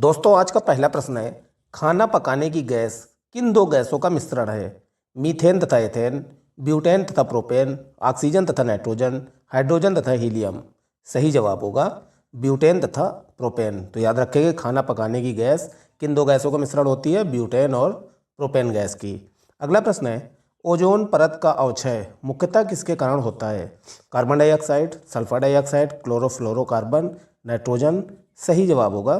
दोस्तों आज का पहला प्रश्न है, खाना पकाने की गैस किन दो गैसों का मिश्रण है? मीथेन तथा एथेन, ब्यूटेन तथा प्रोपेन, ऑक्सीजन तथा नाइट्रोजन, हाइड्रोजन तथा हीलियम। सही जवाब होगा ब्यूटेन तथा प्रोपेन। तो याद रखेंगे खाना पकाने की गैस किन दो गैसों का मिश्रण होती है? ब्यूटेन और प्रोपेन गैस की। अगला प्रश्न है, ओजोन परत का अवक्षय मुख्यतः किसके कारण होता है? Carbon dioxide, sulphur dioxide, chlorofluorocarbon, nitrogen. सही जवाब होगा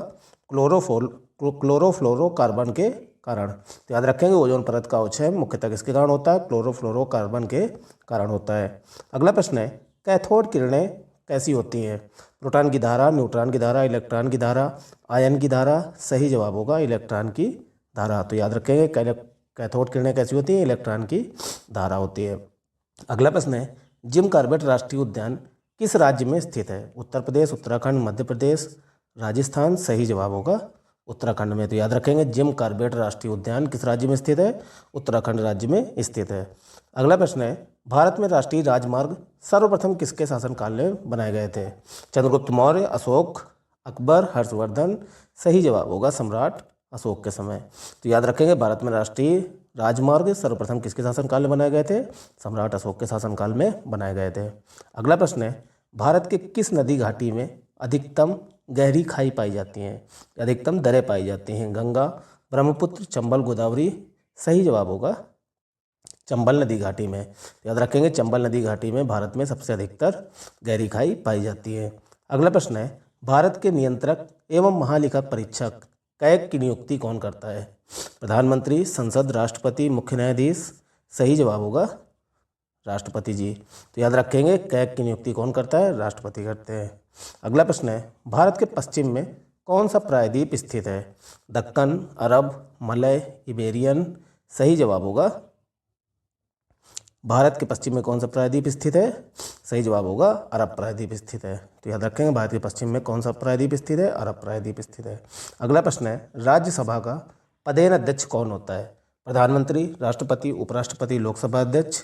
क्लोरोफ्लोरोकार्बन के कारण। तो याद रखेंगे ओजोन परत का अवक्षय मुख्यतः किसके कारण होता है? क्लोरोफ्लोरोकार्बन के कारण होता है। अगला प्रश्न है, कैथोड किरणें कैसी होती हैं? प्रोटॉन की धारा, न्यूट्रॉन की धारा, इलेक्ट्रॉन की धारा, आयन की धारा। सही जवाब होगा इलेक्ट्रॉन की धारा। तो याद रखेंगे कैथोड किरणें कैसी होती हैं? इलेक्ट्रॉन की धारा होती है। अगला प्रश्न है, जिम कॉर्बेट राष्ट्रीय उद्यान किस राज्य में स्थित है? उत्तर प्रदेश, उत्तराखंड, मध्य प्रदेश, राजस्थान। सही जवाब होगा उत्तराखंड में। तो याद रखेंगे जिम कॉर्बेट राष्ट्रीय उद्यान किस राज्य में स्थित है? उत्तराखंड राज्य में स्थित है। अगला प्रश्न है, भारत में राष्ट्रीय राजमार्ग सर्वप्रथम किसके शासनकाल में बनाए गए थे? चंद्रगुप्त मौर्य, अशोक, अकबर, हर्षवर्धन। सही जवाब होगा सम्राट अशोक के समय। तो याद रखेंगे भारत में राष्ट्रीय राजमार्ग सर्वप्रथम किसके शासनकाल में बनाए गए थे? सम्राट अशोक के शासनकाल में बनाए गए थे। अगला प्रश्न है, भारत के किस नदी घाटी में अधिकतम गहरी खाई पाई जाती हैं? अधिकतम दरें पाई जाती हैं? गंगा, ब्रह्मपुत्र, चंबल, गोदावरी। सही जवाब होगा चंबल नदी घाटी में। याद रखेंगे चंबल नदी घाटी में भारत में सबसे अधिकतर गहरी खाई पाई जाती है। अगला प्रश्न है, भारत के नियंत्रक एवं महालेखा परीक्षक कैग की नियुक्ति कौन करता है? प्रधानमंत्री, संसद, राष्ट्रपति, मुख्य न्यायाधीश। सही जवाब होगा राष्ट्रपति जी। तो याद रखेंगे कैग की नियुक्ति कौन करता है? राष्ट्रपति करते हैं। अगला प्रश्न है, भारत के पश्चिम में कौन सा प्रायद्वीप स्थित है? दक्कन, अरब, मलय, इबेरियन। सही जवाब होगा भारत के पश्चिम में कौन सा प्रायद्वीप स्थित है? सही जवाब होगा अरब प्रायद्वीप स्थित है। तो याद रखेंगे भारत के पश्चिम में कौन सा प्रायद्वीप स्थित है? अरब प्रायद्वीप स्थित है। अगला प्रश्न है, राज्यसभा का पदेन अध्यक्ष कौन होता है? प्रधानमंत्री, राष्ट्रपति, उपराष्ट्रपति, लोकसभा अध्यक्ष।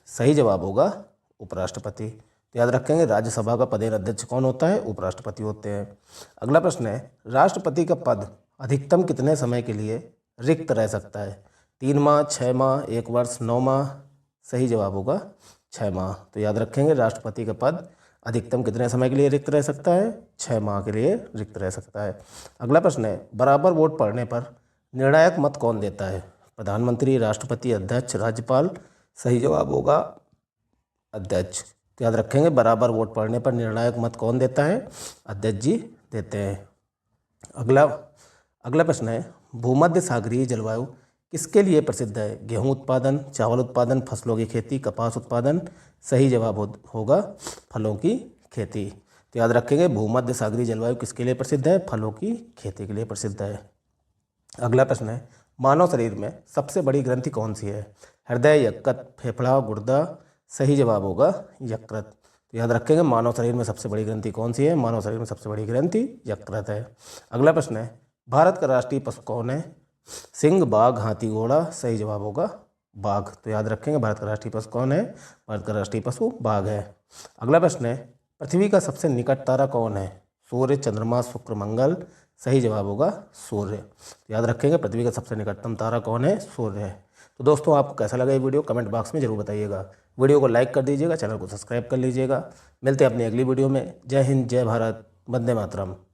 सही जवाब होगा उपराष्ट्रपति। तो याद रखेंगे राज्यसभा का पदेन अध्यक्ष कौन होता है? उपराष्ट्रपति होते हैं। अगला प्रश्न है, राष्ट्रपति का पद अधिकतम कितने समय के लिए रिक्त रह सकता है? 3 माह, 6 माह, 1 वर्ष, 9 माह। सही जवाब होगा 6 माह। तो याद रखेंगे राष्ट्रपति का पद अधिकतम कितने समय के लिए रिक्त रह सकता है? 6 माह के लिए रिक्त रह सकता है। अगला प्रश्न है, बराबर वोट पड़ने पर निर्णायक मत कौन देता है? प्रधानमंत्री, राष्ट्रपति, अध्यक्ष, राज्यपाल। सही जवाब होगा अध्यक्ष। तो याद रखेंगे बराबर वोट पड़ने पर निर्णायक मत कौन देता है? अध्यक्ष जी देते हैं। अगला प्रश्न है, भूमध्य सागरीय जलवायु किसके लिए प्रसिद्ध है? गेहूं उत्पादन, चावल उत्पादन, फसलों की खेती, कपास उत्पादन। सही जवाब होगा फलों की खेती। तो याद रखेंगे भूमध्य सागरीय जलवायु किसके लिए प्रसिद्ध है? फलों की खेती के लिए प्रसिद्ध है। अगला प्रश्न है, मानव शरीर में सबसे बड़ी ग्रंथि कौन सी है? हृदय, यकृत, फेफड़ा, गुर्दा। सही जवाब होगा यकृत। तो याद रखेंगे मानव शरीर में सबसे बड़ी ग्रंथि कौन सी है? मानव शरीर में सबसे बड़ी ग्रंथि यकृत है। अगला प्रश्न है, भारत का राष्ट्रीय पशु कौन है? सिंह, बाघ, हाथी, घोड़ा। सही जवाब होगा बाघ। तो याद रखेंगे भारत का राष्ट्रीय पशु कौन है? भारत का राष्ट्रीय पशु बाघ है। अगला प्रश्न है, पृथ्वी का सबसे निकट तारा कौन है? सूर्य, चंद्रमा, शुक्र, मंगल। सही जवाब होगा सूर्य। तो याद रखेंगे पृथ्वी का सबसे निकटतम तारा कौन है? सूर्य है। तो दोस्तों आपको कैसा लगा ये वीडियो कमेंट बॉक्स में जरूर बताइएगा। वीडियो को लाइक कर दीजिएगा, चैनल को सब्सक्राइब कर लीजिएगा। मिलते हैं अपनी अगली वीडियो में। जय हिंद, जय भारत, वंदे मातरम।